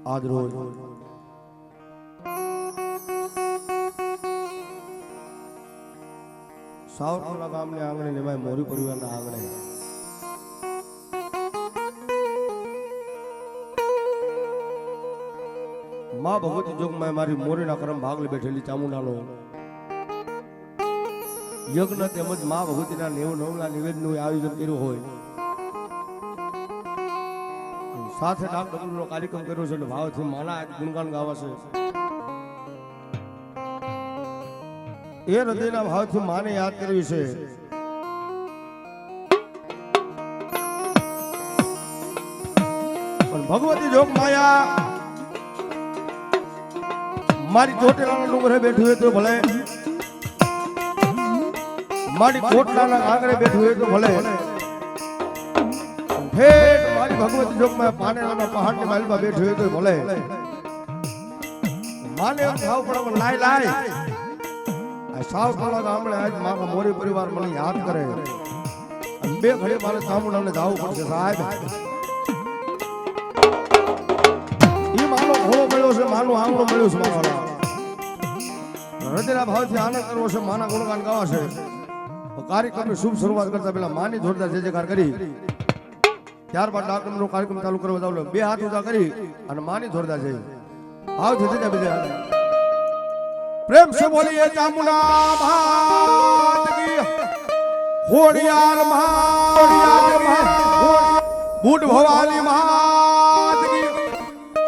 આજ રોજ સાવરકુંડલા ગામની આંગણે નિમાય મોરી પરિવારના આંગણે માં ભગવતી જોગમાં મારી મોરીના કરમ ભાગલે બેઠેલી ચામુંડાનો યજ્ઞ તેમજ માં ભગવતીના 99 નિવેદનનું આયોજન કર્યું હોય, સાથે ડાક ડમરૂનો કાર્યક્રમ કર્યો છે અને ભાવથી માના ગુણગાન ગાવાશે. એ હૃદયના ભાવથી માને યાદ કરવી છે. પણ ભગવતી જોગ માયા મારી ચોટેલાના ડુંગરે બેઠી હોય તો ભલે, મારી કોટલાના આંગણે બેઠી હોય તો ભલે, ઠેઠ મારી ભગવતી જોગમાં પાનેરાના પહાડની માલમાં બેઠી હોય તો ભલે, માને ભાવ પણ લાય આ સાવરકુંડલા ગામડે આજ મારા મોરી પરિવાર મને યાદ કરે. બે ઘડી મારે ચામુંડાને જવું પડશે સાહેબ. ઈ માનો ઘોડો મળ્યો છે, માનું આંગણું મળ્યું છે. મારા હૃદયના ભાવથી આનંદ કરવો છે, માના ગુણગાન ગાવા છે. કાર્યક્રમની શુભ શરૂઆત કરતા પહેલા માની જોરદાર જય જયકાર કરી ત્યારબાદ ડાકનો કાર્યક્રમ ચાલુ કરવા જાવ. બે હાથ ઊંચા કરી અને માની જોરદાર જય ભાવ જય બીજા प्रेम से बोलिए चामुंडा मात की, होड़ियार बूढ़ भवानी मात की,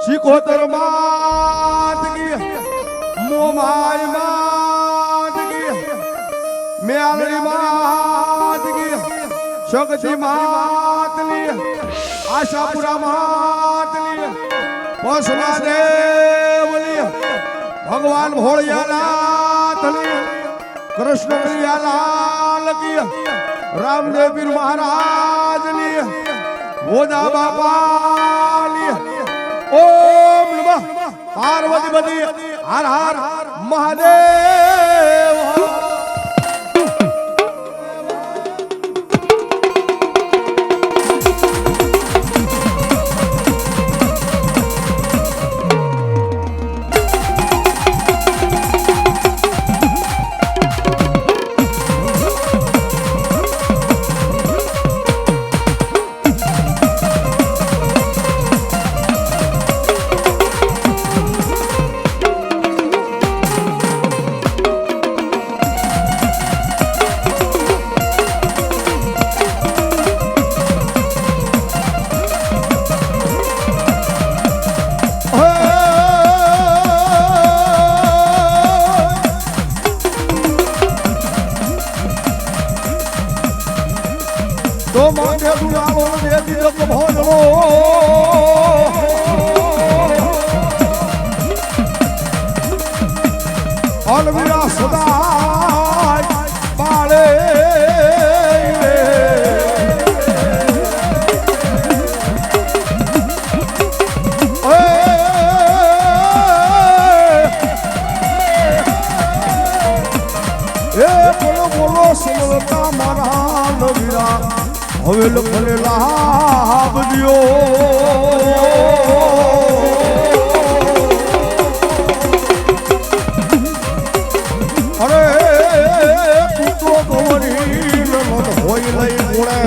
शिकोतर मात की, मोमाई मात की, म्यालड़ी मात की, शक्ति मात ली, आशापुरा मात ली, पशुना देव ली, भगवान भोलियानाथ कृष्ण प्रियालाल की, रामदेव पीर महाराज ली, भोजा बाबा ली, ओम नमः पार्वती हर हर महादेव. तो मांगे दुआओं दे दियो को भोजनो अलविरा सदा बाले बोलो बोलो सुनता मारा नवीरा હવે લખને લાભ દિયો. અરે કૂતો ગોરી મન હોય લઈ ગુણે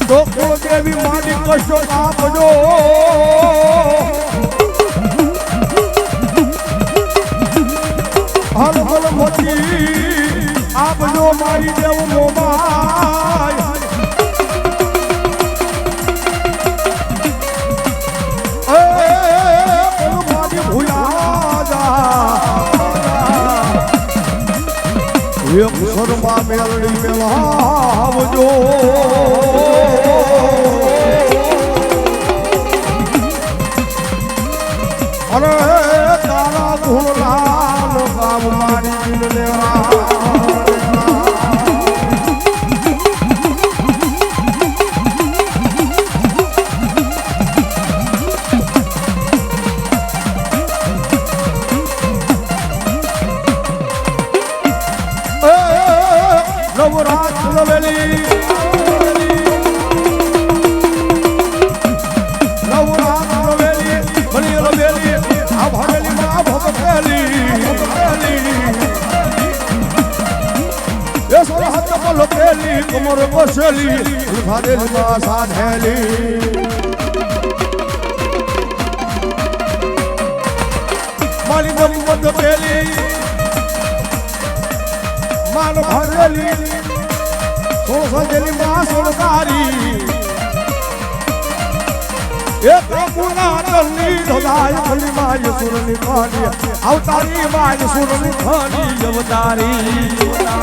તો કુળદેવી માની કશો આપજો. હલ હલ મોતી આપજો મારી દેવ મોબાઈ. મારી ભૂલા જા એક શર્મા મેલડી મેલાવજો. અરે તારા ધૂળના ગામ મારી દિલ લેવા નવરાત નવેલી નવરાત નવેલી ભણી રવેલી આ ભણેલી માં ભગતેલી એ સોરા હાથ પર લખેલી કમર બસેલી ભાદેલી માં સાધેલી મારી બની બંધ માન ભરેલી સોળ સજેલી માં સોળકારી એક પુના તલ્લી ધોદાય ખલી માય સુરની ખાની અવતારી માય સુરની ખાની અવતારી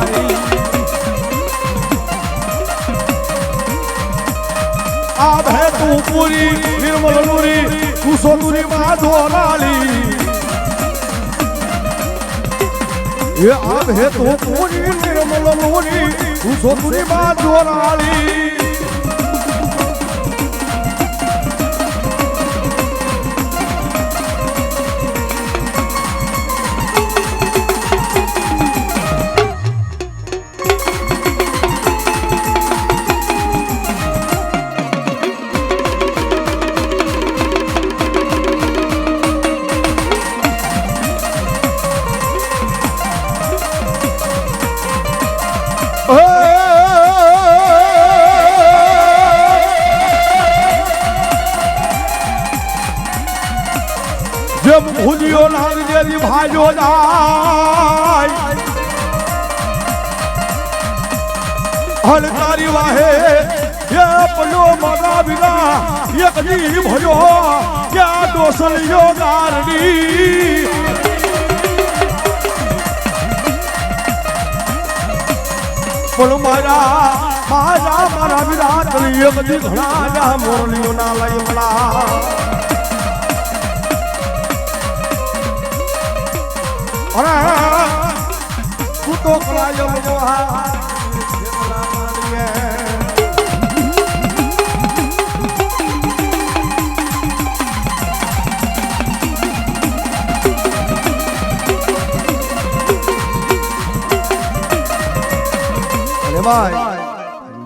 આ ભે તું પૂરી નિર્મલ નુરી તું સોનુરી માં ધોલાલી ये अब है तो पूरी निर्मल मोरी तू सो पूरी बात जोराली जब भूलियो लाल जेली भाजो जाय हल तारी वाहे ये पलो मगा बिना ये कदी भयो क्या दोसलियो गारडी पलो मारा बिना कलियो कदी घड़ा जा मोरलियो ना लई मला अरे तू तो कलायो जो हा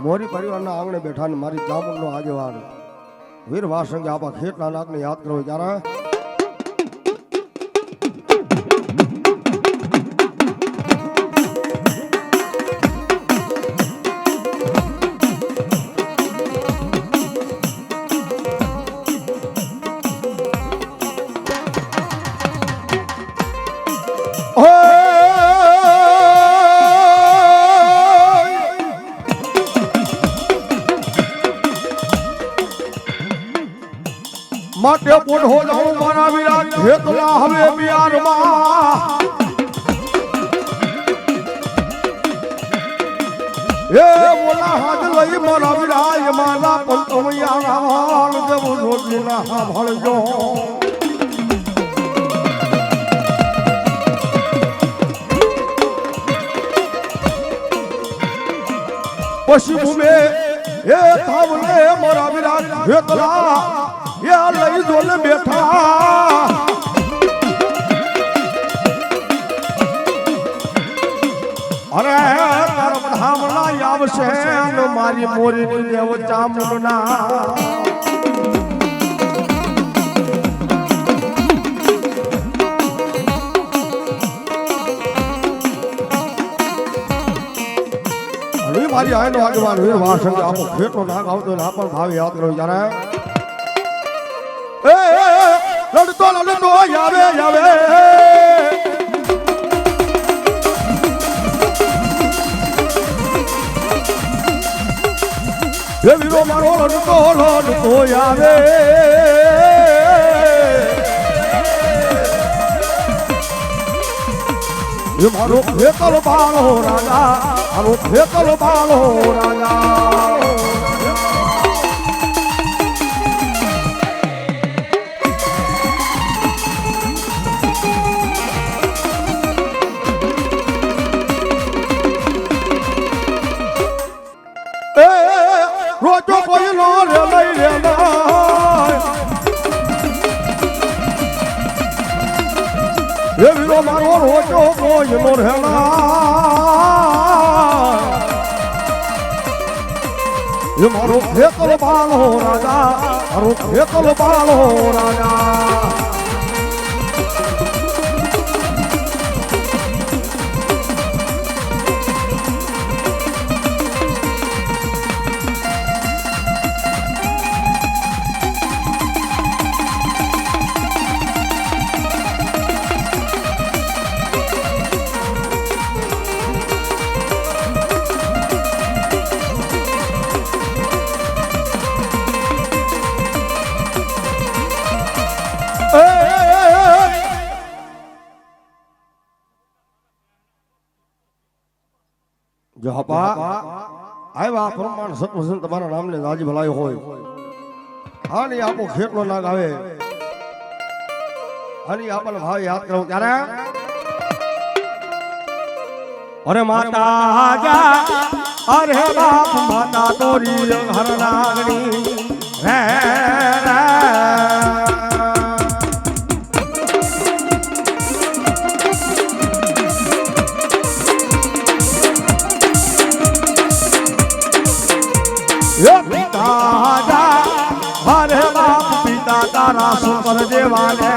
મોરી પરિવારના આંગણે બેઠા ને મારી જામુનનો આગેવાન વીર વાસંગે આપા ખેતના નાગને યાદ કરો જરા માટે પોઢો જાઉં મારા વિરાટ હેતલા હવે બિયારમાં એ બોલા હાથ લઈ મારા વિરાય મારા પંતમૈયા વાળ દેવું જોડના હા ભળજો પછી ભૂમે એ થાવલે મારા વિરાટ હેતલા या लई जोले बैठा अरे तार धामला आवशे न मारी मोरी ની દેવ ચામુંડના અરે મારી આયનો આગેવાન વીર વાસંગ આપો ખેતો નાગ આવતો ને આપણ ભાવ યાદ કરો જરા લડતો આવે આવે એ વીરો મારો લડતો આવે એ મારો ખેતર બાળો રાજા મારો ખેતર બાળો રાજા એ વીરો મારો રોજો કોઈ નો રહેલા એ મારો ખેતર બાળો રાજા મારો ખેતર બાળો રાજા જો હપા આવ્યા પ્રમાણ સત્વસન તમારા નામને રાજી ભલાયો હોય આની આપો ખેતનો નાગ આવે આની આપણને ભાવ યાદ કરો ત્યારે અરે માતા જા અરે બાપ માતા તોરી હર નાગણી રે हरे बाप पिता तारा सुपर देवाने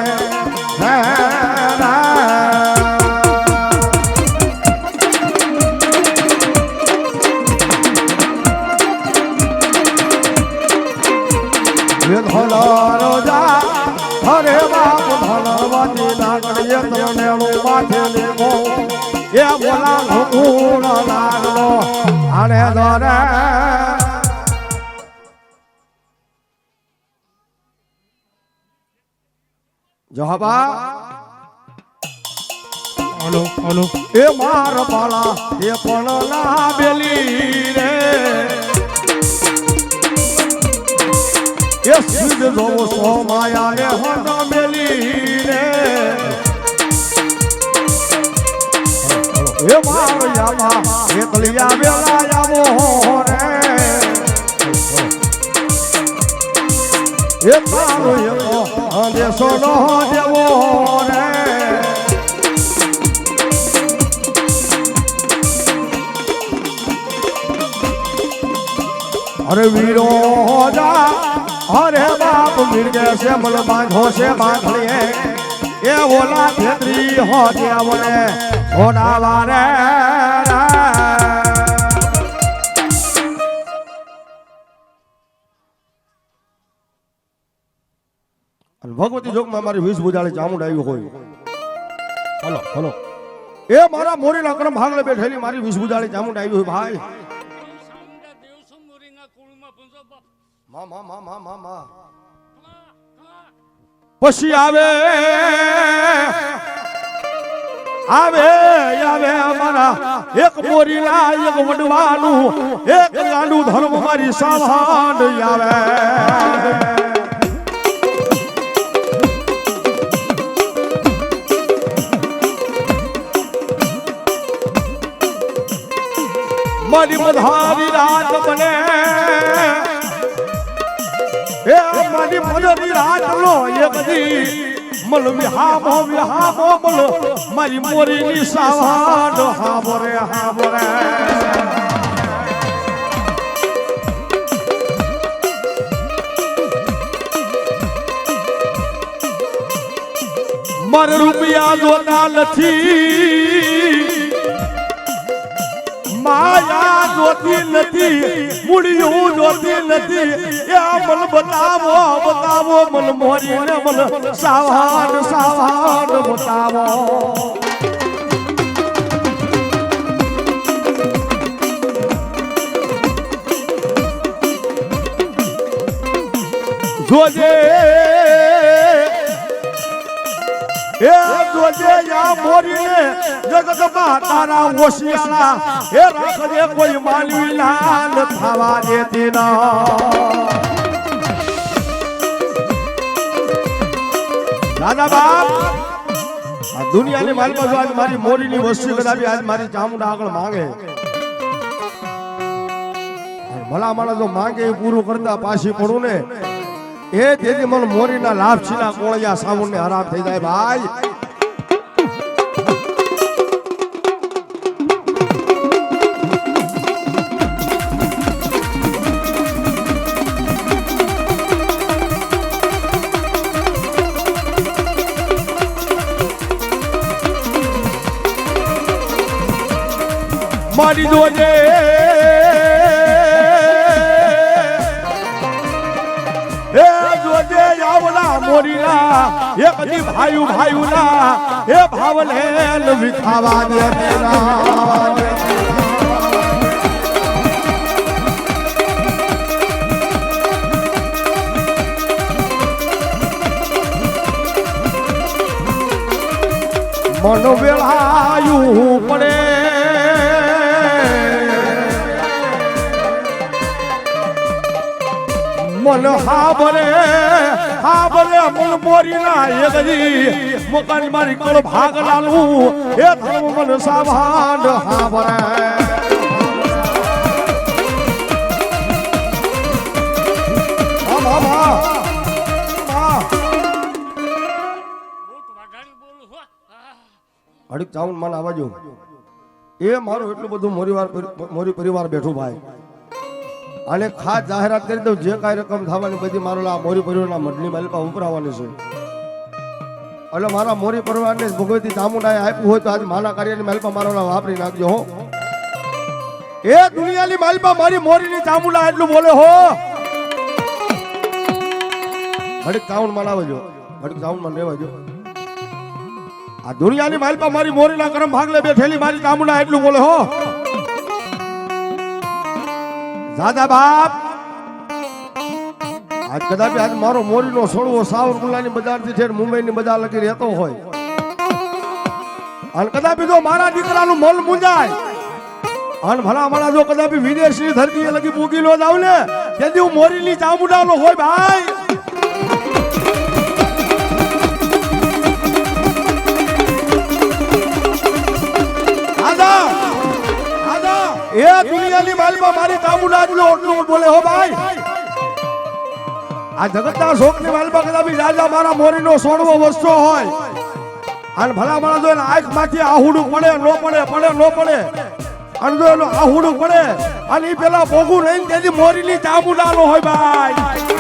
रोजा हरे बाप धनवती लागड़िए तने माथे लेवो ये बोला हुकून लागलो आने दरे जहाबा हेलो हेलो ए मार पाला ए पण ना बेली रे ए सिद्ध जो सो माया रे हन बेली रे ए मार यामा ए तलिया बेला यावो रे ए मारो यो दे सोनो देवो रे अरे वीरो जा अरे बाप मिर्गे से मल बांधो से बांध लिए ये बोला भेत्री हो दिया बोले छोड़ा वारे भगवती जोग में हमारी विष बुझाड़ी चामुंड आई हो हेलो हेलो ए मारा मोरी लकरम भागले बैठेली मारी विष बुझाड़ी चामुंड आई हो भाई मा मा मा मा मा मा पछी आवे आवे आवे हमारा एक मोरीला एक वडवानु एक गांडू धर्म मारी सावांड आवे मारी मधारी रात बने ए मारी मधारी रात लो एक दी मल विहामो मल मारी मोरी नी सावांड हाबरे हाबरे मर रुपया जोता लथी माया जोती नथी मुड़ियों जोती नथी या मन बतावो बतावो मन मोरी ने मन सावान सावान बतावो जोजे ए जोजे या मोरी ने जगत तारा ओशियाला ए राख दे कोई मालवी लाल थावा देती ना दादा बाप आ दुनिया ने माल में आज मारी मोरी नी वस्तु कदापि आज मारी चामुंडा आगळ मांगे भला माणस जो मांगे पूરું करता पाછી પડું ને એ તેથી મને મોરીના લાભ છીના કોળિયા સાવણ ને હરામ થઈ જાય ભાઈ મારી જોજે એ જોજે આવલા મોરીના એ કદી ભાયુના એ ભાવને વિખાવા દે મન વેળાયું પડે મન હાબરે મન મોરી ના એકજી મકાન મારી કળ ભાગ લાલું એ ધર્મ મન સાભાન હાબરે અડીક ચાઉન માન આવાજો એ મારું એટલું બધું મોરી પરિવાર બેઠું ભાઈ અને ખાસ જાહેરાત કરી દઉં જે કાંઈ રકમ થવાની બધી મારો આ મોરી પરિવારના મંડળી માલિકા ઉપરાવાની છે એટલે મારા મોરી પરિવારને ભગવતી ચામુંડાએ આપ્યું હોય તો આજે માના કાર્યની માલિકા મારો વાપરી નાખજો હો એ દુનિયાની માલિકા મારી મોરીની ચામુંડા એટલું બોલે હો અડીક ચાઉન માન આવજો અડીક ચાઉન માન રહેવાજો આ દુનિયાની માલિકા મારી મોરીના કરમ ભાગલે બેઠેલી મારી ચામુંડા એટલું બોલે હો દાદા બાપ આજ કદાચ આજ મારો મોરીનો છોડવો સાવરકુંડલાની બજારથી ઠેર મુંબઈની બજાર લગી રહેતો હોય અને કદાચ જો મારા દીકરાનું મન મુંજાય અને ભલા મારા જો કદાચ વિદેશની ધરતી લગી પૂગી નો જાવ ને તેથી હું મોરીની ચામુંડાનો હોય ભાઈ એ દુનિયાની માલમાં મારી ચામુંડા એટલું બોલે હો ભાઈ આ જગતના શોકની માલમાં કદાચ રાજા મારા મોરીનો સોડવો વસ્તો હોય અને ભલા મારા જો આંખ માંથી આહુડું પડે નો પડે અને જો એનું આહુડું પડે અને એ પેલા ભોગું રહીને તેથી મોરીની ચામુંડાનો હોય ભાઈ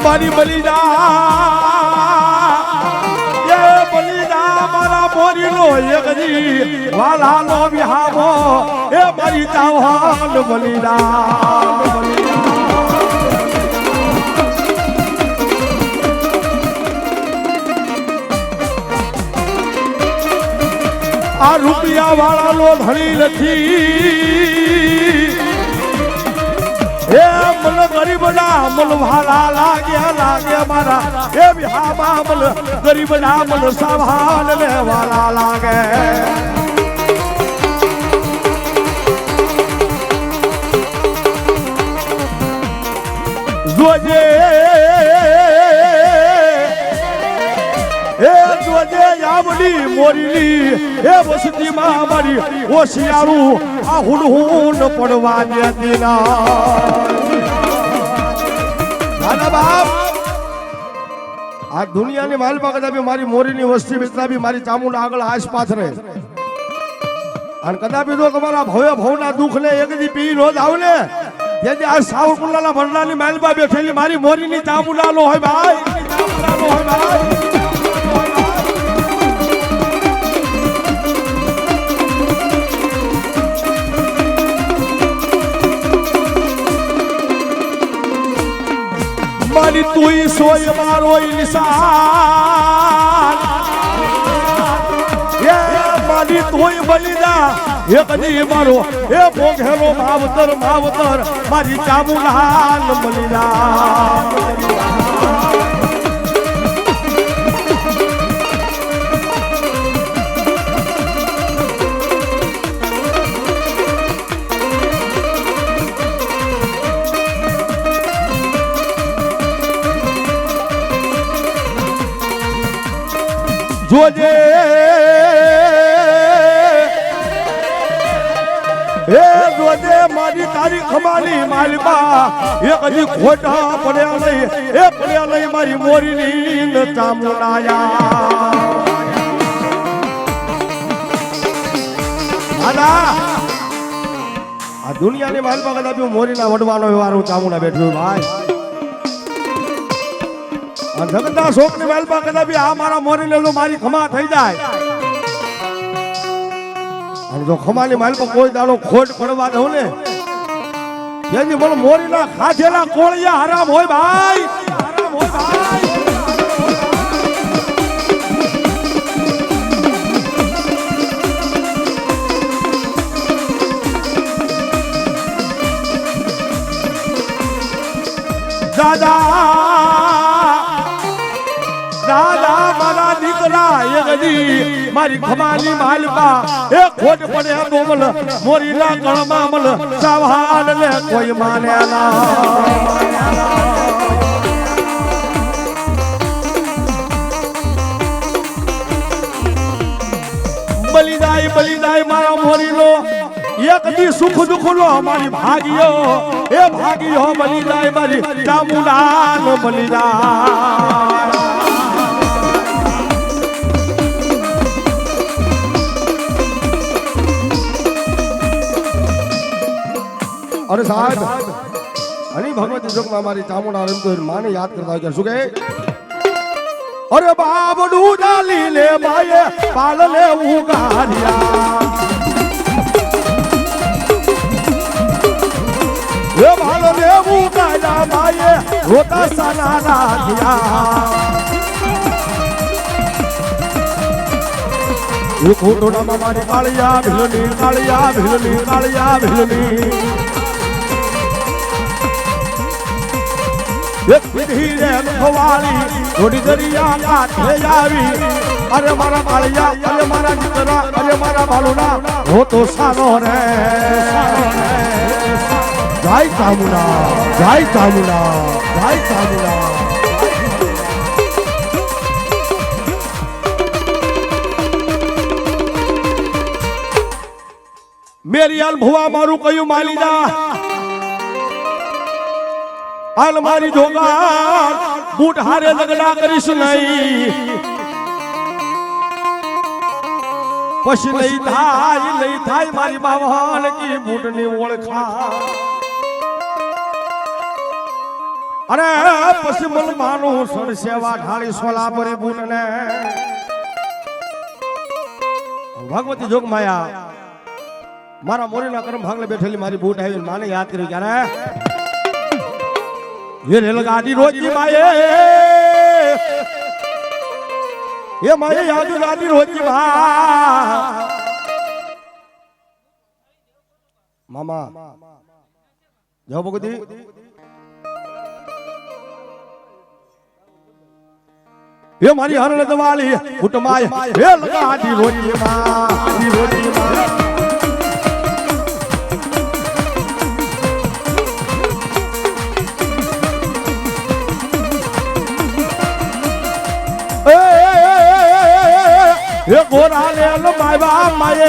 મારી બલિદા મારા મોરીનો એકજી વાલાનો વિહામો એ મારી ચાવહાન બલિદા આ રૂપિયા વાળાનો ધણી નથી એ મન ગરીબના મન ભાલા લાગે મારા એ વિહામા મન ગરીબના મન સાભાન ને વાલા લાગે જોજે એ જોજે યાવડી મોરીની એ વસતીમાં મારી ઓશિયારું આ હુડહુન પડવા દેતી ના બાપ આ દુનિયાની માલપા કદાચ મારી મોરીની વસ્તી વિસ્તરા બી મારી ચામુંડા આગળ આસપાસ રહે અને કદાચ જો તમારા ભવના દુઃખ ને એક દી પી નો જ આવે ને તેથી આ સાવરકુંડલાના ભંડારની માલપા બેઠેલી મારી મોરીની ચામુંડાનો હોય ભાઈ મારી તુઈ સોય મારો ઇન્સાન એ મારી તુઈ બલિદા એ કદી મારો એ ભોગેલો માવતર મારી ચામુંડા બલિદા જોજે એ જોજે મારી તારી ખમાની માલબા એ કદી ખોટા પડ્યા નહીં મારી મોરીની ચામુંડાયા દુનિયાની માલપા કદાચ હું મોરીના વડવાનો વારું ચામુંડા બેઠું ભાઈ અને જગતના શોકની માલપા કદાચ આ મારા મોરી લેલો મારી ખમા થઈ જાય અને જો ખમાની માલપા કોઈ દાડો ખોટ પડવા દઉં ને જેથી મને મોરીના ખાધેલા કોળિયા હરામ હોય ભાઈ હરામ હોય ભાઈ દાદા દાદા મારા દીકરા એકદી મારી ખમાની માલપા એ ખોટ પડે બોમલ મોરીના ગળમાં મલ સાવાન લે કોઈ માને ના બલિદાય મારા મોરીનો એક દી સુખ દુઃખ નો અમારી ભાગ્યો એ ભાગ્યો બલિદાય મારી ચામુંડાનો બલિદાય અરે સાહેબ હરી ભગવતી જોગમાં મારી ચામુંડા રમતો માને યાદ કરતા હોય શું કહે અરે બાબડું ડાલી લે બાએ પાલ લે ઉગાડ્યા એ ભાલ લે ઉગાડ્યા બાએ રોતા સાના રાખ્યા એ ખોટોડામાં મારી કાળિયા ભીલની કાળિયા ભીલની કાળિયા ભીલની એક વિધી રે ખવાળી થોડી દરિયા કાંઠે આવી અરે મારા કાળિયા અરે મારા દીકરા અરે મારા બાલુડા હો તો સાનો રે જય ચામુંડા જય ચામુંડા જય ચામુંડા મેરી હાલ ભુવા મારું કયું માલીદા હાલ મારી જોગાર બૂટ હારે લગડા કરીશ નહીં પછી નહીં થાય મારી બાવન કી બૂટ ની ઓળખા અરે પછી મન માનું સર સેવા ઢાળી સોલા પરે બૂટ ને ભગવતી જોગ માયા મારા મોરીના કર્મ ભાગલે બેઠેલી મારી બૂટ આવી માને યાદ કર્યું ક્યારે ये रेलगाड़ी रोजी माये ये माये याद गाड़ी रोजी भा मामा जाओ भगवती ये मारी हरण दवाली फुट माय रेलगाड़ी रोजी माँ ये गोरा ले लो बाबा माये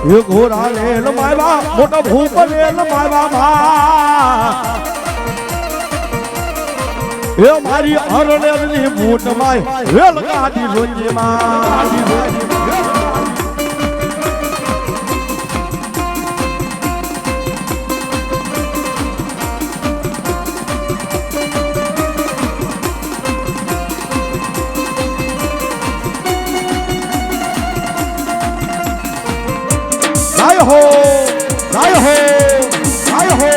ये घोरा ले लो बाबा मोटा भूप ले लो बाबा भा ये मारी हरणे ની બૂટ માય રેલ ગાડી રોજી માં जय हो जय हो जय हो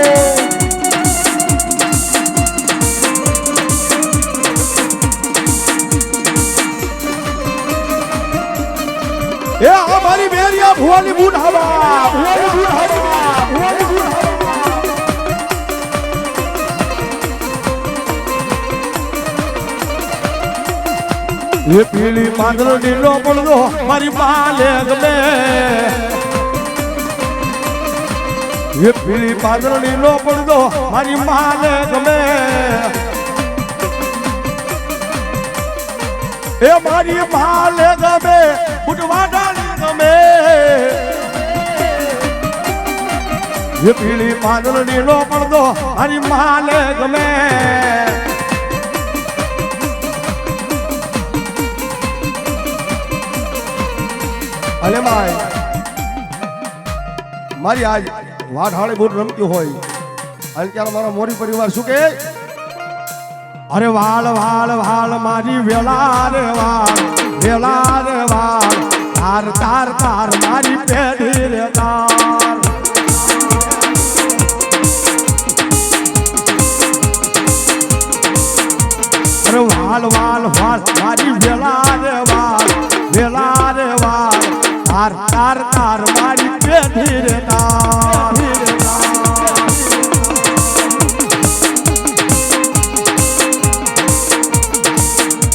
ये हमारी बेरिया भुवानी बूढ़ हवा भुवानी बूढ़ हवा भुवानी बूढ़ हवा ये पीली पादल नीलो पड़ो मारी बाले गले ये पीली पादल नीलो पड़ो मारी माले गमे ए मारी माले गमे बुटवा डाली गमे ये पीली पादल नीलो पड़ो मारी माले गमे મારી આજ વાઢાળી બૂટ રમતી હોય અને ત્યારે મારો મોરી પરિવાર શું કે અરે વાળ વાળ વાળ મારી વેલા રે વાળ તાર તાર તાર મારી પેઢી રે તાર અરે વાળ વાળ વાળ મારી વેલા રે વાળ તાર તાર તાર મારી પેઢી રે તાર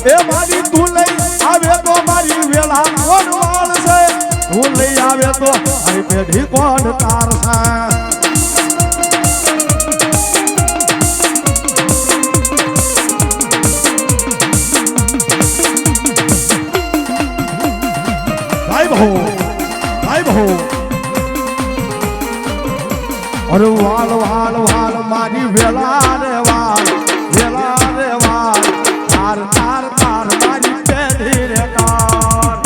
એ મારી તું લઈ આવે તો મારી વેલા કોણ વાળ છે તું લઈ આવે તો મારી પેઢી કોણ તાર છે અરે વાલ વાલ વાલ મારી વેલા રે વાલ તાર તાર તાર મારી પેઢી રે તાર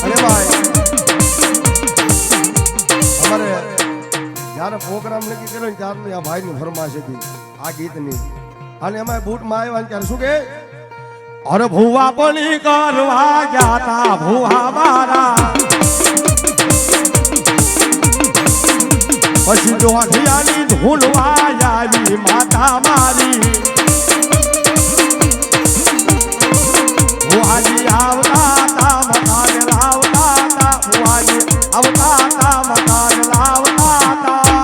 અરે ભાઈ અમારે જ્યારે પ્રોગ્રામ નક્કી કર્યો ને ત્યારની આ ભાઈની ફરમાશ હતી આ ગીતની અને એમાં બૂટમાં આવ્યા ત્યારે શું કે અરે ભુવા પણી કરવા ગયા તા ભુવા મારા પછી જોઢિયાની ધૂલવા આવી માતા મારી ભુવાજી આવતા તા મકાન લાવતા તા ભુવાજી આવતા તા મકાન લાવતા તા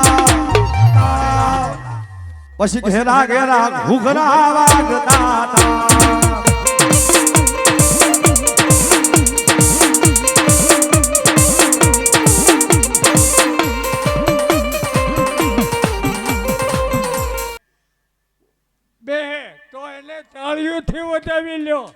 પછી ઘેરા ઘેરા ઘૂઘરા વાગતા તા તાળીઓથી વધાવી લ્યો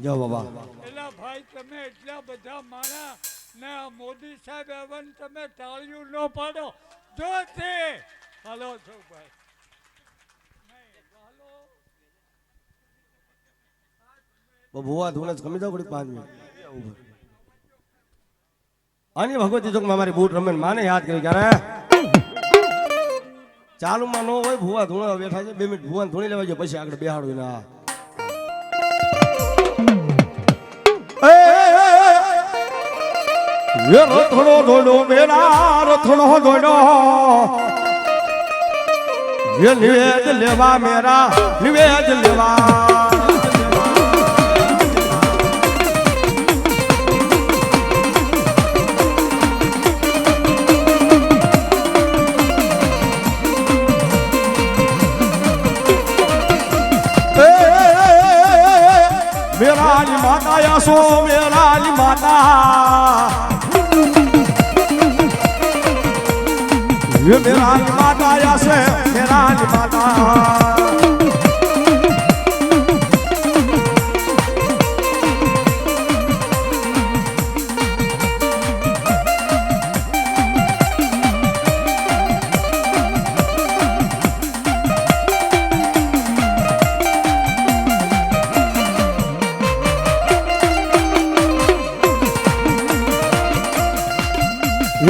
જો બાબા એલા ભાઈ તમે એટલા બધા માણા ને મોદી સાહેબ એવન તમે તાળીઓ ન પાડો જો તે હાલો છો ભાઈ ભુવા ધૂને જ કમી દો પડી 5 મિનિટ આની ભગવતી ચોકમાં મારી બૂટ રમે માને યાદ કરી ક્યારે ચાલુમાં ન હોય ભુવા ધૂણા બેઠા છે 2 મિનિટ ભુવાને ધૂણી લેવા જાય પછી આગળ બેહાડું ના એ રથડો દોડો મેરા રથડો દોડો એ નિવેદ લેવા મેરા નિવેદ લેવા मेराली माता यासो मेराली माता ये मेराली माता यासे मेराली माता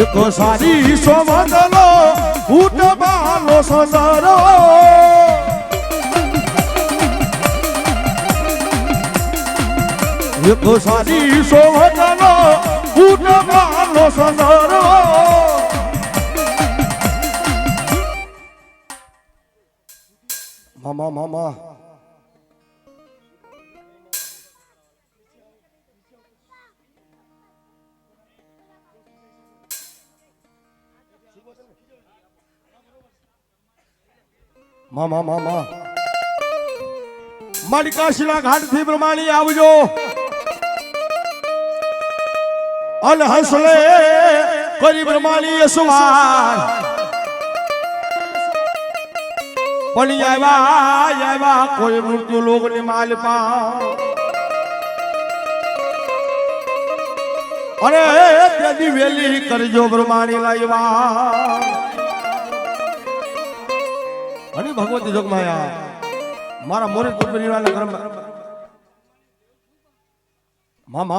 એક સારી સોમદલો ઉઠબાનો સંદરો એક સારી સોમદલો ઉઠબાનો સંદરો મામા મામા મામા મામા માલિકાશીલા ઘાટ થી પ્રમાણી આવજો અલ હસલે કરી પ્રમાણી સુવાર પણ આવ્યા કોઈ મૃત્યુ લોક ની માલપા અરે તેદી વેલી કરજો પ્રમાણી લાવ્યા અને ભગવતી જોગમાયા મારા મોરે પરિવારના કર્મ માં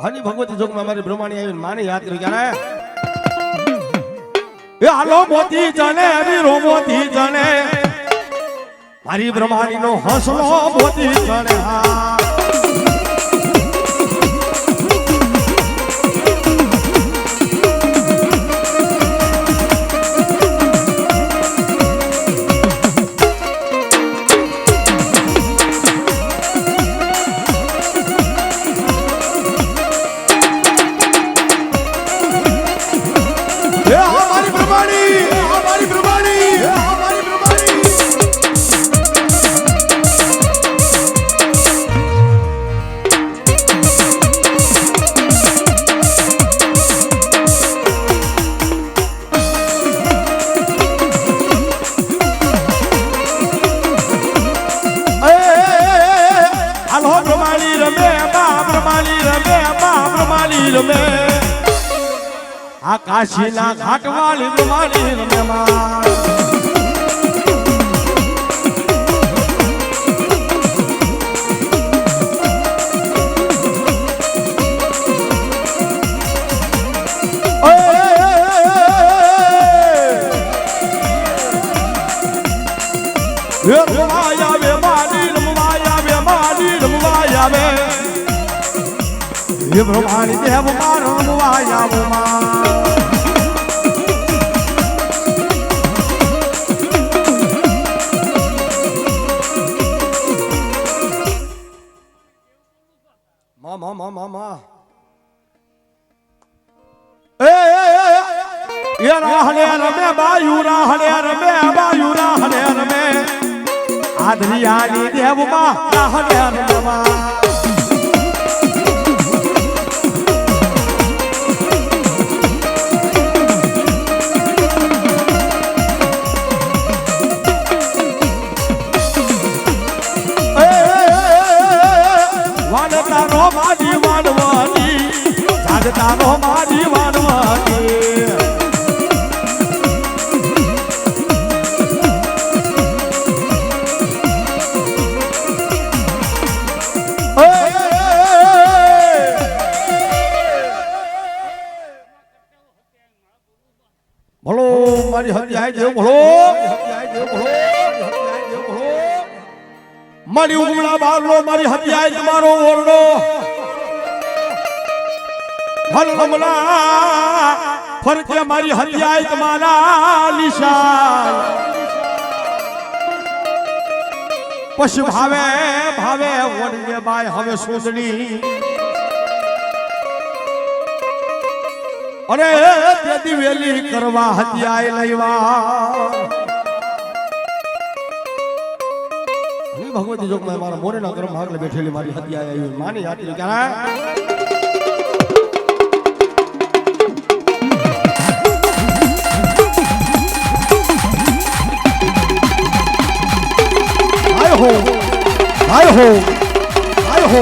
હની ભગવતી જોગમાં અમારી બ્રહ્માણી આવીને માને યાદ કરી ક્યારે એ હાલો મોતી જણે વીરો મોતી જણે મારી બ્રહ્માણી નો હસલો મોતી જણે કાશીના ઘાટવાળી બ્રહ્માણી રમે બ્રહ્માણી દેવ મારો મામા રમે બાયુરા હડે રમે બાયુરા હડે રમે આદરિયાની દેવમાં હડે રમવા મારી વાડવાની જાગતાનો મારી વાડવાની ભલો મારી હત્યા દેવ ભલો મારી ઉગમણા બારલો મારી હત્યાએ તમારો ઓરડો હલમલા ફરકે મારી હત્યાએ તમારા નિશાન પશુ ભાવે ભાવે ઓડીએ બાય હવે સુંદડી અરે તે દિવેલી કરવા હત્યાએ લઈવા ભગવતી જોગમાં મારા મોરેના કર્મ ભાગલે બેઠેલી મારી હત્યા આવી માની હાથી ક્યારે આય હો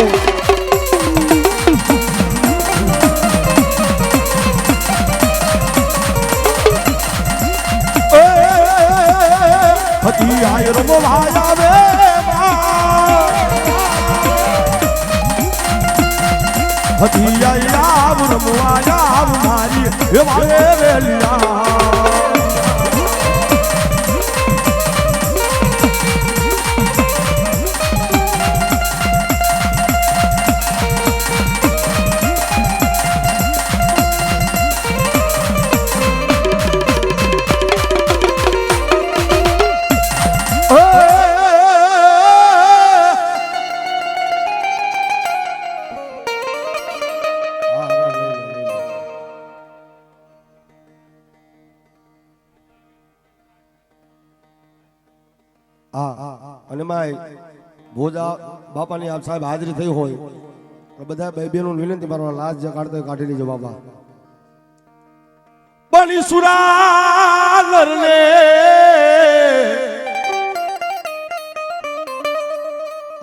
હત્યાએ રમો ભાયા હતિયા રમવાયા મારી એવા વેલિયા અને માય ભોજા બાપાની આપ સાહેબ હાજરી થઈ હોય બધા ભાઈ બહેનો વિનંતી મારવા લાજ જે કાઢતો કાઢી લેજો બાપા બની સુરાલર ને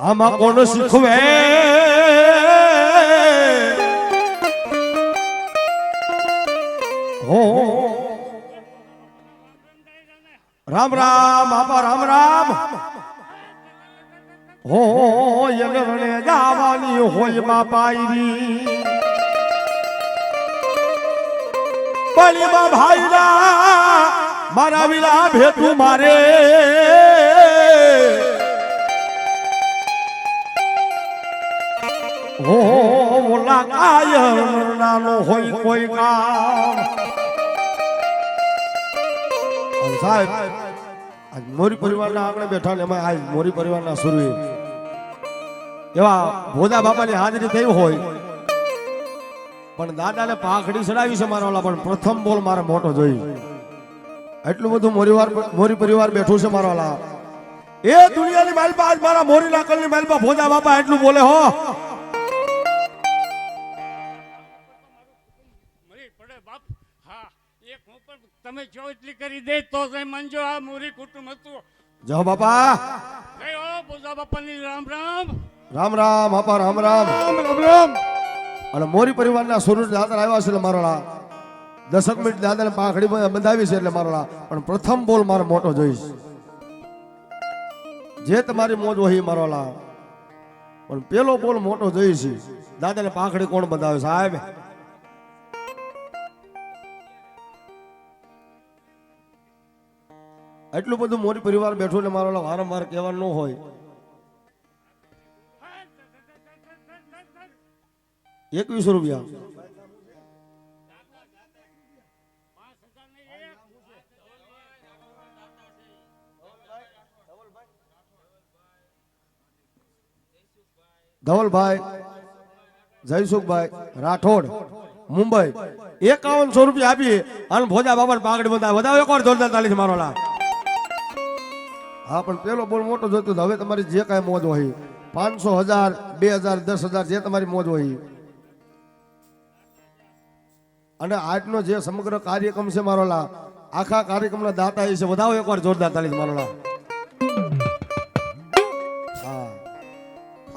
આમાં કોણ શીખવે હો રામ રામ બાપા રામ રામ હો એને રણે જાવાની હોય બાપાઈરી બળીમાં ભાઈરા મારા વિલા ભેટું મારે હો ઓલા કાયર નાનો હોય કોઈ કામ અને સાહેબ આજ મોરી પરિવારના આંગણે બેઠા ને એમાં આજ મોરી પરિવારના સુરવીર એવા ભોદા બાપાની હાજરી થઈ હોય પણ દાદાને પાઘડી ચડાવી છે મારા વાલા પણ પ્રથમ બોલ મારે મોટો જોઈ એટલું બધું મોરી પરિવાર બેઠું છે મારા વાલા એ દુનિયાની માલપા આજ મારા મોરી લાકલની માલપા ભોદા બાપા એટલું બોલે હો તમે જો એટલી કરી દે તો માનજો આ મોરી કુટુંબ હતું. જાઓ બાપા જય હો ભોજા બાપાની રામ રામ રામ રામ બાપા રામ રામ રામ રામ અને મોરી પરિવારના સુરજ દાદા આવ્યા છે એટલે મારા 10 મિનિટ દાદાને પાઘડી બંધાવી છે એટલે મારા પણ પ્રથમ બોલ મારો મોટો જોઈશ જે તમારી મોજ હોય મારો પણ પેલો બોલ મોટો જોઈશ દાદાને પાઘડી કોણ બંધાવે સાહેબ એટલું બધું મોરી પરિવાર બેઠું એટલે મારો વારંવાર કહેવાનું ન હોય 21 રૂપિયા ધવલભાઈ જયસુખભાઈ રાઠોડ મુંબઈ 5100 રૂપિયા આપી અને ભોજા બાબા પાઘડી બંધાવે વધાવો એક વાર જોરદાર તાળી મારો હા પણ પેલો બોલ મોટો જોતો હવે તમારી જે કાંઈ મોજ હોય 500 1000 2000 10000 જે તમારી મોજ હોય અને આજનો જે સમગ્ર કાર્યક્રમ છે મારો આખા કાર્યક્રમના દાતા છે વધાવો એકવાર જોરદાર તાળી મારો હા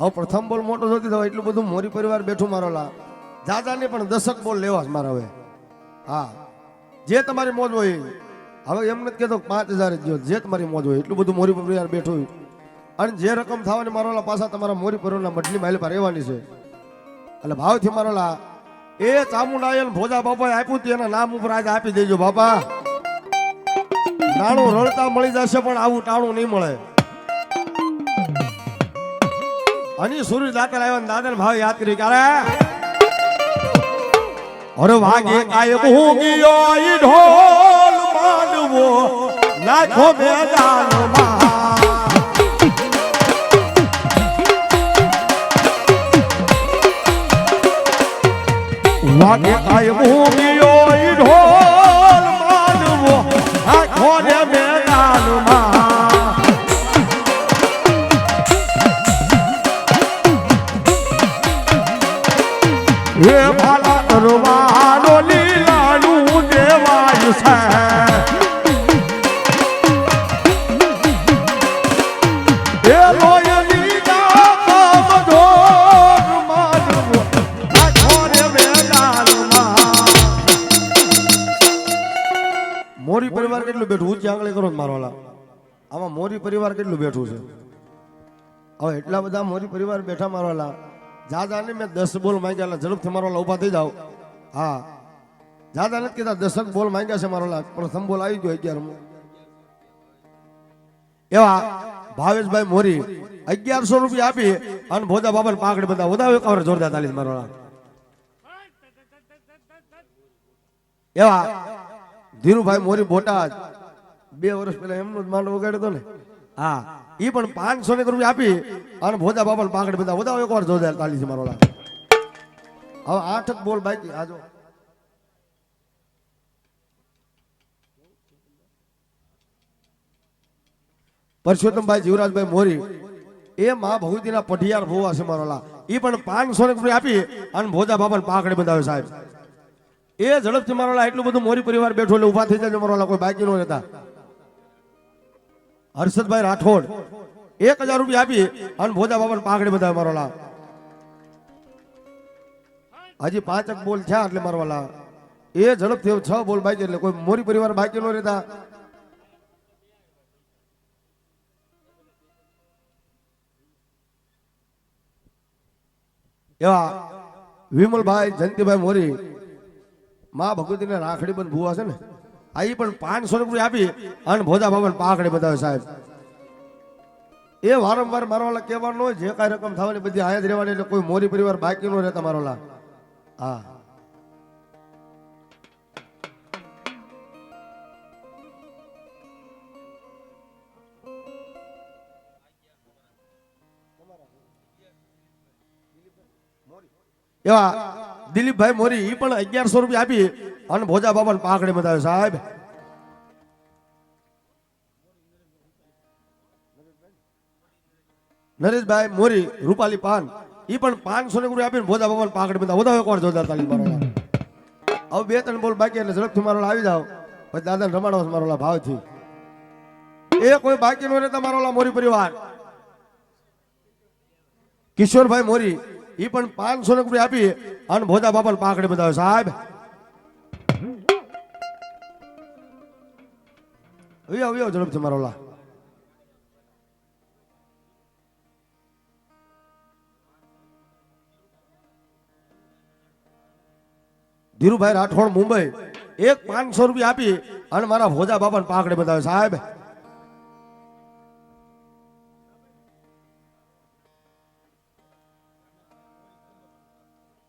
હવે પ્રથમ બોલ મોટો જોતી તો એટલું બધું મોરી પરિવાર બેઠું મારો દાદાને પણ 10 બોલ લેવા મારા હવે હા જે તમારી મોજ હોય હવે એમ નથી કહેતો 5000 જ જે તમારી મોજ હોય એટલું બધું મોરી પરિવાર બેઠું અને જે રકમ થવાની મારોલા પાછા તમારા મોરી પરિવારના મઢલી માઇલ પર રહેવાની છે એટલે ભાવથી મારોલા એ ચામુંડાયલ ભોજા બાપાએ આપ્યું હતું એના નામ ઉપર આજે આપી દેજો બાપા નાણું રળતા મળી જશે પણ આવું ટાણું નહીં મળે અને સૂર્ય દાતા આવ્યા દાદાને ભાવ યાદ કરી ક્યારે અરે વાગે કાય ભૂગિયો ઈ ઢોલ માંડવો નાખો મેદાનમાં વાગે કાય ભૂગિયો ઈ ઢોલ માંડવો નાખો મેદાનમાં એ ભાલા કરવાનો લીલાનું દેવાય છે એ લોયની ગામ ઢોર માનવો આ ઢોરે મેદાનમાં મોરી પરિવાર કેટલું બેઠું ઊંચી આંગળી કરો મારો આમાં મોરી પરિવાર કેટલું બેઠું છે હવે એટલા બધા મોરી પરિવાર બેઠા મારો જાદાને મેં 10 બોલ માંગ્યા ઝડપથી મારો ઉભા થઈ જાવ હા જાદા નથી કીધા 10 બોલ માંગ્યા છે મારો પ્રથમ બોલ આવી ગયો 11 એવા ભાવેશભાઈ મોરી 1100 રૂપિયા આપી અને ભોજા બાબાને પાઘડી બંધા વધાવે કવર જોરદાર તાળી મારો એવા ધીરુભાઈ મોરી બોટાદ 2 વર્ષ પહેલા એમનો જ માંડવો વગાડ્યો હતો ને હા ઈ પણ 500 રૂપિયા આપી અને ભોજા બાબાને પાઘડી બંધા વધાવો એક વાર જોરદાર તાળી છે મારો હવે 8 બોલ બાકી આજો પરસોત્તમભાઈ જીવરાજભાઈ મોરી એ માં ભગવતીના પઢિયાર ભોવા છે મારો ઈ પણ 500 રૂપિયા આપી અને ભોજા બાબાને પાઘડી બંધાવે સાહેબ એ ઝડપથી મારો એટલું બધું મોરી પરિવાર બેઠો એટલે ઉભા થઈ જાય મારો કોઈ બાકી નો રહેતા હર્ષદભાઈ રાઠોડ 1000 રૂપિયા આપી અને ભોજા બાબાને પાઘડી બંધાવે મારો હજી 5 બોલ થયા એટલે મારો એ ઝડપથી 6 બોલ બાકી એટલે કોઈ મોરી પરિવાર બાકી નો રહેતા એવા વિમલભાઈ જયંતિભાઈ મોરી માં ભગવતીને રાખડી બંધ ભૂવા છે ને આ ઈ પણ 500 રૂપિયા આપી અને ભોજા બાબાને પાઘડી બતાવે સાહેબ. એ વારંવાર મારવાલા કહેવાનું હોય જે કાંઈ રકમ થવાની બધી આયા જ રહેવાની એટલે કોઈ મોરી પરિવાર બાકી ન રહેતા મારોલા. હા એવા દિલીપભાઈ મોરી ઈ પણ 1100 રૂપિયા આપી અને ભોજા બાબાને પાઘડી બતાવે સાહેબ. નરેશભાઈ મોરી રૂપાલી પાન ઈ પણ 500 રૂપિયા આપીને ભોજા બાબાને પાઘડી બતાવે. વધારે એકવાર જોરદાર તાળી મારો. હવે 2-3 બોલ બાકી એટલે ઝડપથી મારો આવી જાવ પછી દાદાને રમાડો મારો ભાવથી. એ કોઈ બાકી નો રહેતા મારો મોરી પરિવાર. કિશોરભાઈ મોરી ઈ પણ 500 રૂપિયા આપી અને ભોજા બાપાને પાઘડી બતાવે સાહેબ. ઝડપથી મારો લા. ધીરુભાઈ રાઠોડ મુંબઈ એક 500 રૂપિયા આપી અને મારા ભોજા બાપાને પાઘડી બતાવે સાહેબ.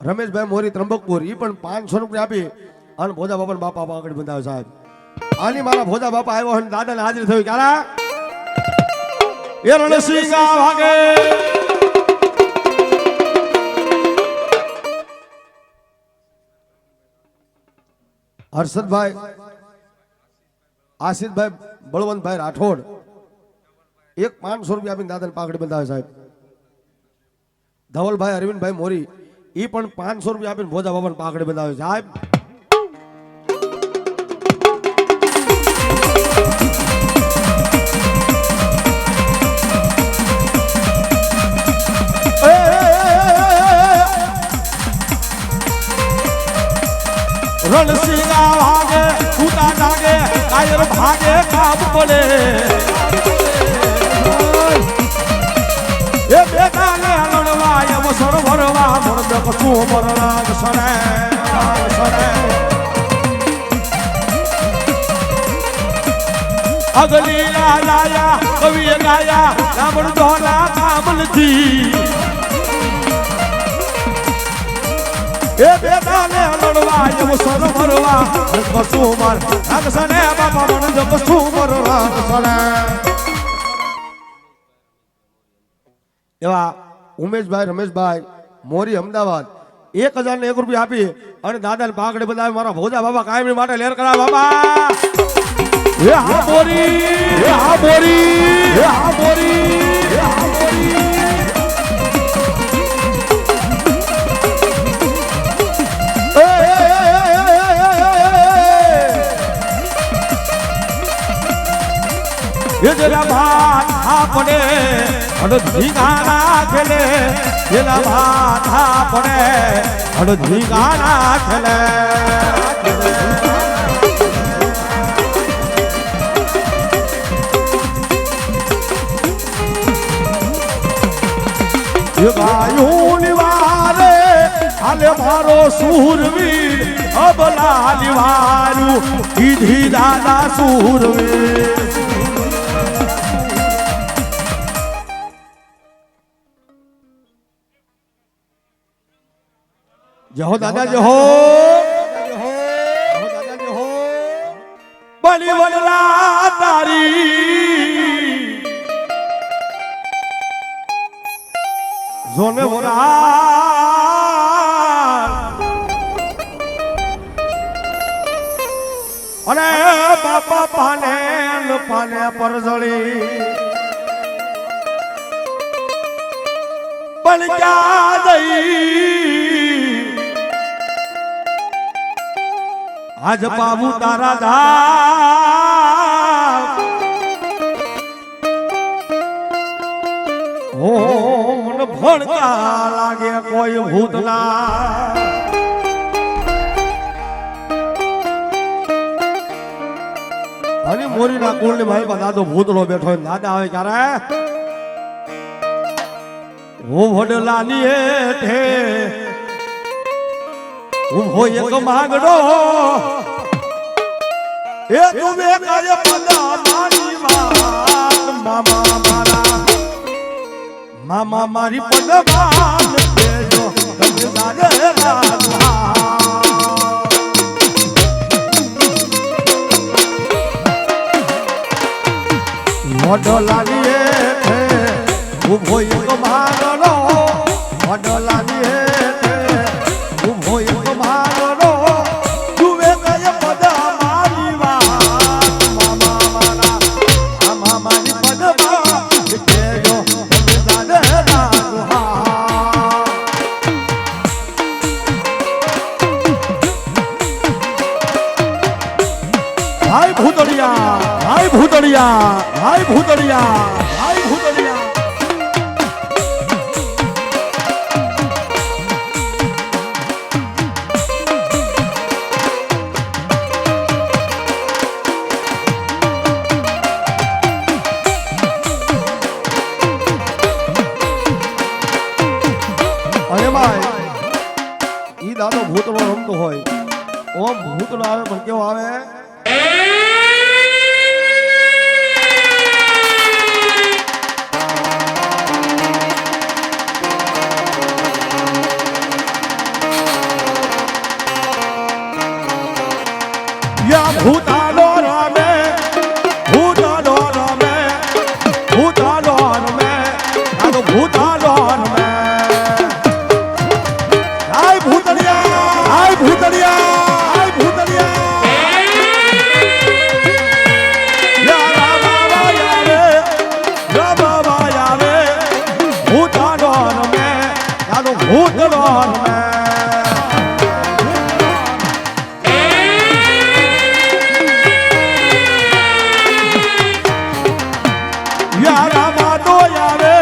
રમેશભાઈ મોરી ત્રંબકપુર ઈ પણ 500 રૂપિયા આપી અને ભોજા બાપાને બાપા પાઘડી બતાવે સાહેબ. આની મારા ભોજા બાપા આવ્યો અને દાદાને હાજરી થયું ક્યારે એ રણસિંગા વાગે. હર્ષદભાઈ આશિષભાઈ બળવંતભાઈ રાઠોડ એક 500 રૂપિયા આપીને દાદાને પાઘડી બંધાવે સાહેબ. ધવલભાઈ અરવિંદભાઈ મોરી ઈ પણ 500 રૂપિયા આપીને ભોજા બાબાને પાઘડી બંધાવે સાહેબ. રણસિંગા ભાગે ઉતા જાગે કાયર ભાગે કામ પડે એ બેટાને લડવા એમ સરવરવા મરદ કશું મરણાગ સરે અગલી લાયા કવિએ ગાયા રાવણ ધોલા કામ નથી એ બેટાને લડવા એમ સરવરવા કશું મર રાગ સરે બાપા મરદ કશું મરણાગ સરે. એવા ઉમેશભાઈ રમેશભાઈ મોરી અમદાવાદ 1001 રૂપિયા આપી અને દાદાને પાઘડી બંધાવે મારા ભોજા બાબા કાયમી માટે લેર કરાવે બાબા. એ હા બોરી એ હા બોરી એ હા બોરી એ હા બોરી એ જરા ભાત આપડે અડધી ગાના ખેલે જેના ભાત આપડે અડધી ગાના ખેલે ગાયું નિવારે હાલે મારો સૂરવીર અબલા નિવારું કીધી દાદા સૂરવીર. જહો દાદા જહો બલી વડલા તારી જોને અને બાપા પાને પાને પરજળી પણ ક્યાં દઈ આજ બાબુ તારા ધામ હો મન ભણતા લાગે કોઈ ભૂતના અને મોરીના કુળની મારી પાસે દાદો ભૂતળો બેઠો હોય દાદા આવે ક્યારે હું વડલાની હેઠે ઊભો એક માંગડો એ તુમે કાય પદા મારી વાત મામા મારી પદમાં કેજો તમે દાદે રાધા વડલાની હેઠે ઊભો એક માંગડો વડલાની હેઠે ઊભો એક માંગડો તુમે કાય પદા મારી વાત મામા મારી પદમાં કેજો તમે દાદે રાધા હાય ભૂતળિયા હાય ભૂતળિયા હાય ભૂતળિયા હાય ભૂતળિયા અરે ભાઈ ઈ દાદો ભૂતળો રમતો હોય ઓમ ભૂતળો આવે પણ કેવો આવે યા ભૂતાલો રમે ભૂતાલો રમે ભૂતાલો રમે આ તો ભૂતાલો રમે હાય ભૂતળિયા હાય ભૂતળિયા હાય ભૂતળિયા યા બાબા આવે ભૂતાલો રમે આ તો ભૂતળો રમે યારામાં તો આવે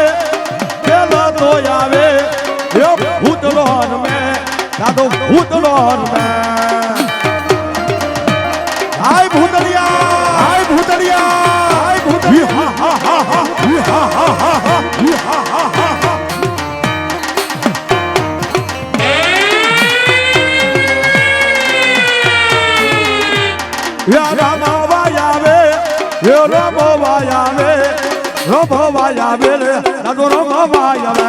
પેલો તો આવે એ ભૂતળો રમે દાદો ભૂતળો રમે હાય ભૂતળિયા હાય ભૂતળિયા હાય ભૂતળિયા હા હા હા હા હા હા હા હા હા યારામાં વાય આવે એ રમો વાય આવે રમવાય આવે રે દાદો રમવાય આવે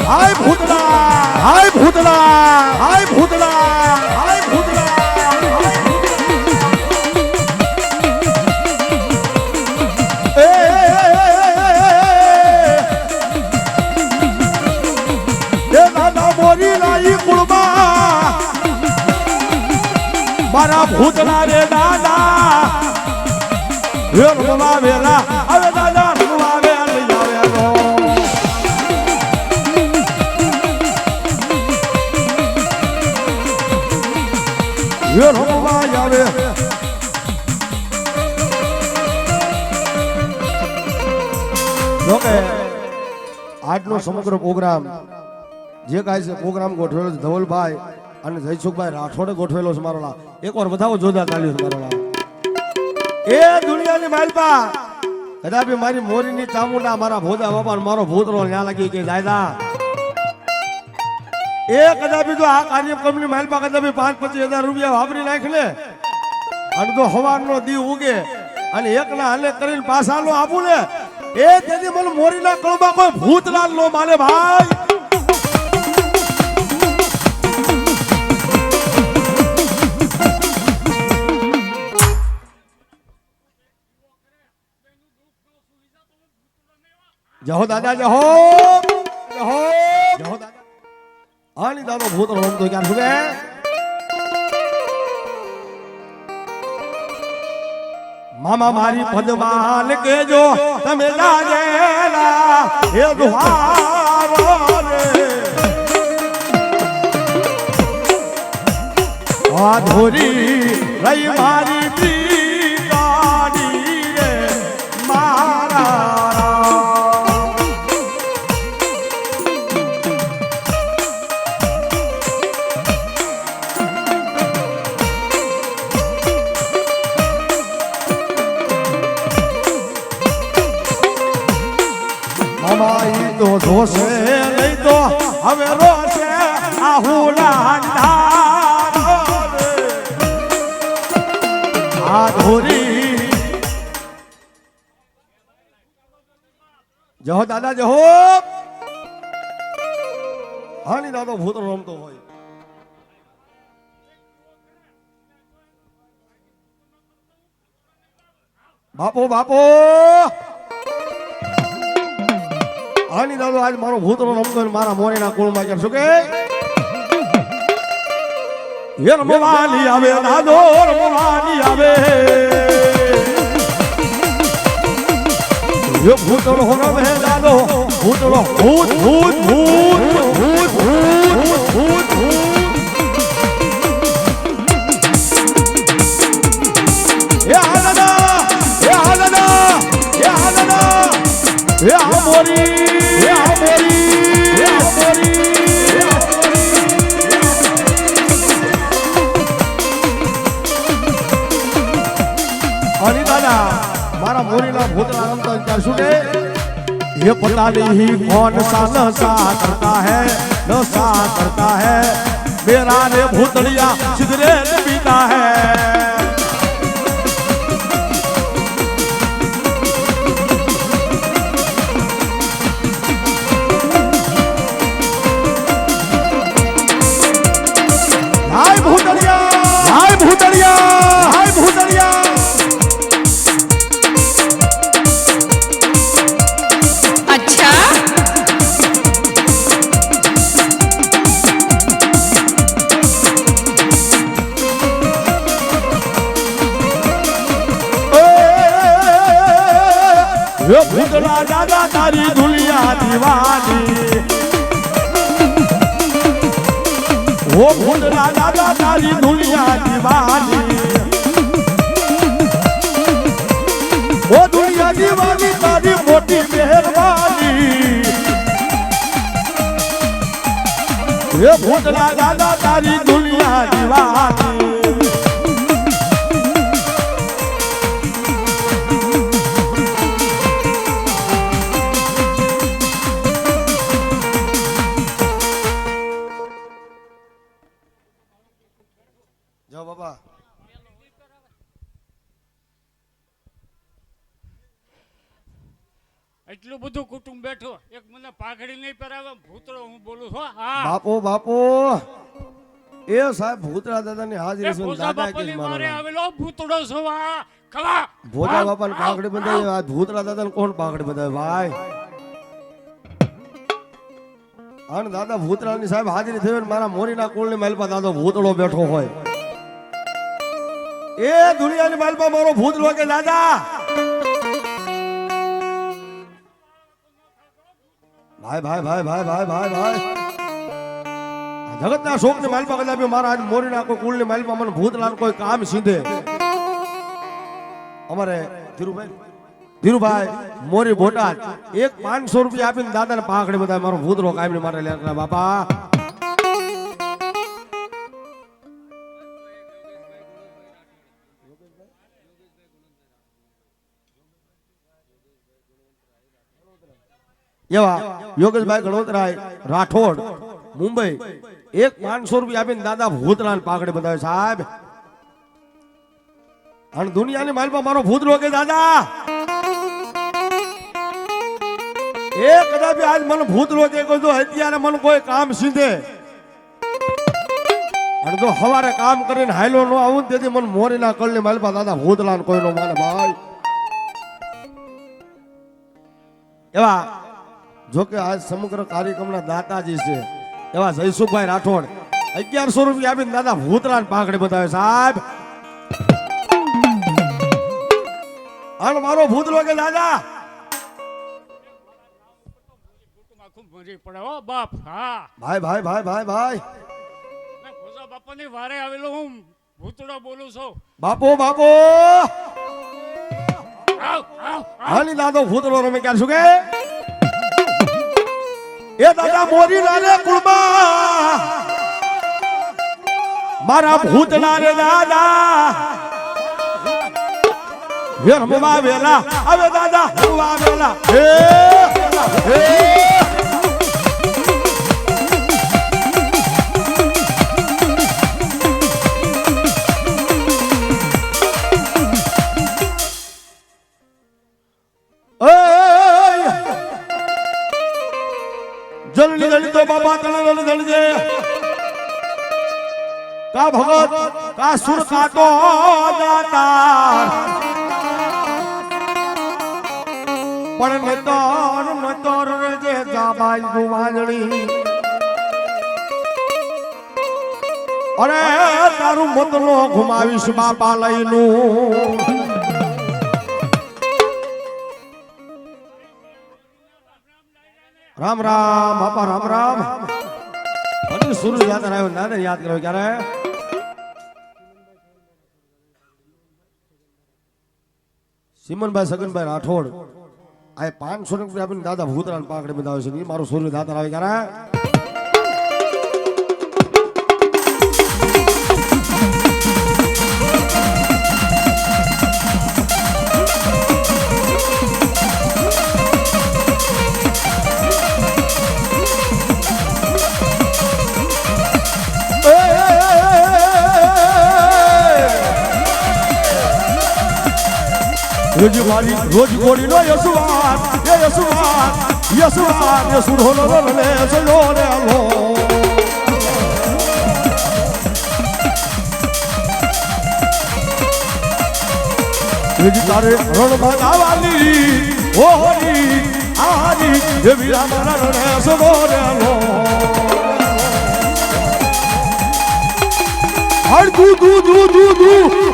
હાય ભૂતળા હાય ભૂતળા હાય ભૂતળા હાય ભૂતળા મારા ભૂતના રે દાદા રમવા વેલા હવે દાદા રમવા વેલી આવેલો રમવા આવે જોકે આજનો સમગ્ર પ્રોગ્રામ જે કાંઈ છે પ્રોગ્રામ ગોઠવેલો છે ધવલભાઈ અને જયસુખભાઈ રાઠોડે ગોઠવેલો છે મારોલા એકવાર વધાવો જોરદાર તાળીઓ છે મારોલા એ દુનિયાની માલપા કદાપી મારી મોરીની ચામુંડા મારા ભોજા બાપા મારો ભૂતરો ન્યા લાગી કે દાદા એ કદાપી તો આ કાર્યક્રમની માલપા કદાપી 5-25 હજાર રૂપિયા વાપરી નાખ ને અને તો હવારનો દી ઉગે અને એકના હાલે કરીને પાસાનો આપું ને એ તેથી મને મોરીના કળમાં કોઈ ભૂતલાલ નો માને ભાઈ જહો દાદા જહો જહો જહો દાદા આની દાદો ભૂતરો રમતો ક્યાં સુવે મામા મારી પદમાન કેજો તમે લાગેલા હે દુહારો રે આ ધોરી રહી મારી પ્રીતાની રે મારા તો જોશે નહીં તો હવે રોશે આહુલા અંધારો રે. આ ધોરી જહો દાદા જહો. હાની દાદો ભૂતરો રમતો હોય. બાપો બાપો આની દાદો આજ મારો ભૂતરો રમતો હોય ને મારા મોરીના કુળમાં કેમ શું કે એ રમવાની આવે દાદો રમવાની આવે એ ભૂતળો રમે દાદો ભૂતળો ભૂત ભૂત ભૂત ભૂત ભૂત ભૂત એ હાલના એ હાલના એ હાલના એ આ મોરી એ આ મોરી એ આ મોરી અને દાદા મારા મોરીના ભૂતરા રમતા હોય ત્યારે શું કે ये पता नहीं कौन सा नशा करता है नशा करता है मेरा रे भूतड़िया सिगरेट पीता है हाय भूतड़िया हाय भूतड़िया हाय भूतड़िया अच्छा ये भूतड़ा दादा तारी दुनिया दीवानी वो भूतड़ा दादा तारी दुनिया दीवानी वो दुनिया दीवानी तारी मोटी मेहरबानी ये भूतड़ा दादा तारी दुनिया दीवानी જાઓ બાપા. એટલું બધું કુટુંબ બેઠો એક મને પાઘડી નહીં પહેરાવે ભૂતળો હું બોલું છું હા બાપો બાપો એ સાહેબ ભૂતરા દાદાની હાજરી છે ભોજા દાદા કે બાપાની મારો મારે આવેલો ભૂતળો છું આ ખવા ભોજા બાપાને પાઘડી બંધાય આ ભૂતરા દાદાને કોણ પાઘડી બંધાય ભાઈ અને દાદા ભૂતરાની સાહેબ હાજરી થઈ હોય ને મારા મોરીના કુળની માલપા દાદો ભૂતળો બેઠો હોય એ દુનિયાની માલપા મારો ભૂતળો કે દાદા ભાઈ ભાઈ ભાઈ ભાઈ ભાઈ ભાઈ ભાઈ જગતના શોકની માલપા કદાચ મારા આજ મોરીના કોઈ કુળની માલપા મને ભૂતલાનું કોઈ કામ સીધે અમારે ધીરુભાઈ મોરી બોટાદ એક 500 રૂપિયા આપીને દાદાને પાઘડી બધા મારો ભૂતરો કાયમી માટે લેકડા બાપા એવા યોગેશભાઈ ગણોતરાય રાઠોડ મુંબઈ એક 500 રૂપિયા આપીને દાદા ભૂતરાને પાઘડી બતાવે સાહેબ અને દુનિયાની માલમાં મારો ભૂતરો કે દાદા એ કદાચ આજ મને ભૂતરો કે કોઈ અત્યારે મને કોઈ કામ સીધે અને જો હવારે કામ કરીને હાયલો ન આવું તેથી મને મોરીના કળની માલપા દાદા ભૂતલા કોઈ નો માને ભાઈ એવા જો કે આજ સમગ્ર કાર્યક્રમના દાતાજી છે એવા જયસુખભાઈ રાઠોડ 1100 રૂપિયા આપીને દાદા ભૂતરાને પાઘડી બતાવે સાહેબ અને મારો ભૂતરો કે દાદા ખૂબ મરી પડે હો બાપ હા ભાઈ ભાઈ ભાઈ ભાઈ ભાઈ ભોજા બાપાની વારે આવેલો હું ભૂતળો બોલું છું બાપો બાપો આવ આવ હાની દાદો ભૂતરો રમે ક્યાં શું કે એ દાદા મોરી લાલે કુળમાં મારા ભૂતલા રે દાદા હે રમવા વેલા હવે દાદા રમવા વેલા હે દળી તો બાબા તને દળજે કા ભગત કા સુર કાતો દાતાર પણ નતર જે જાબાઈ ગુવાજણી અરે તારું મતનો ઘુમાવીશ બાપા લઈનું રામ રામ બાપા રામ રામ અને સુર યાદ આવ્યો નાને યાદ કર્યો ક્યારે સિમનભાઈ સગનભાઈ રાઠોડ આ 500 રૂપિયા આપીને દાદા ભૂતરાને પાકડે બંધાવે છે એ મારું સૂર્ય દાતા આવે ક્યારે રોજ ગોળી નો યસુવાન યસુર હોલો લે સલો રે લો તારે રણ ભગાવાની ઓહરી આરી એ વીરા મારા રે સલો રે લો હર દુ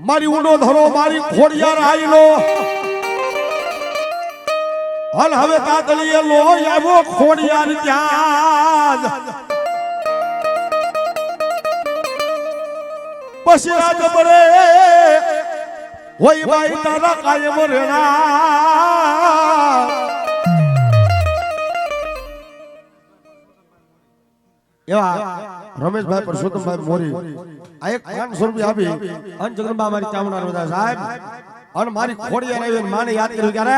મારી ઊંડો ધરો મારી ખોડિયાર આઈલો હલ હવે તાતલીએ લો આવ્યો ખોડિયાર ત્યાં પછી રાજ બરે હોય ભાઈ તારા કાયમ રેણા એવા રમેશભાઈ પરસોત્તમભાઈ મોરી આ એક 500 રૂપિયા આપી અન જગદંબા મારી ચામુંડા રોદા સાહેબ અને મારી ખોડિયાર આવી માને યાદ કર્યું ક્યારે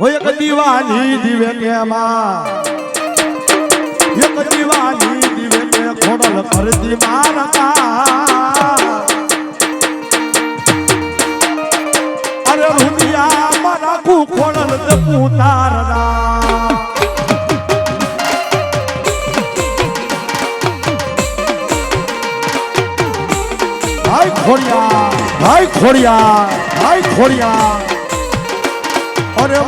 હોય એક દીવાની દીવે કે માં એક દીવાની દીવે કે ખોડલ કરતી મારતા અરે રૂપિયા મારા કુ ખોડલ તે પુતારદા ભાઈ ખોડિયા અરે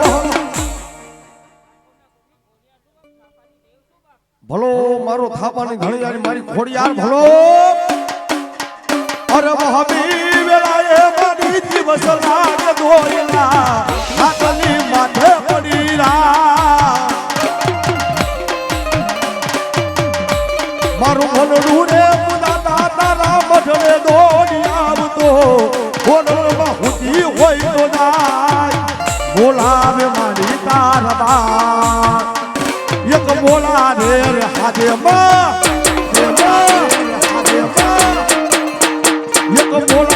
ભલો મારો થાપાની ધણીયારી મારી ખોડિયાર ભલો અરે મહાબી વેળાએ મારી દિવસ લાગે દોયલા હાથની માથે પડી રા મારું ભલડું રે પુદાતા તારા મઢે દોડી આવતો બોલમાં હુતી હોય તો જાય બોલાવે મારી તારબા એક બોલા રે હાજે માં એક બોલા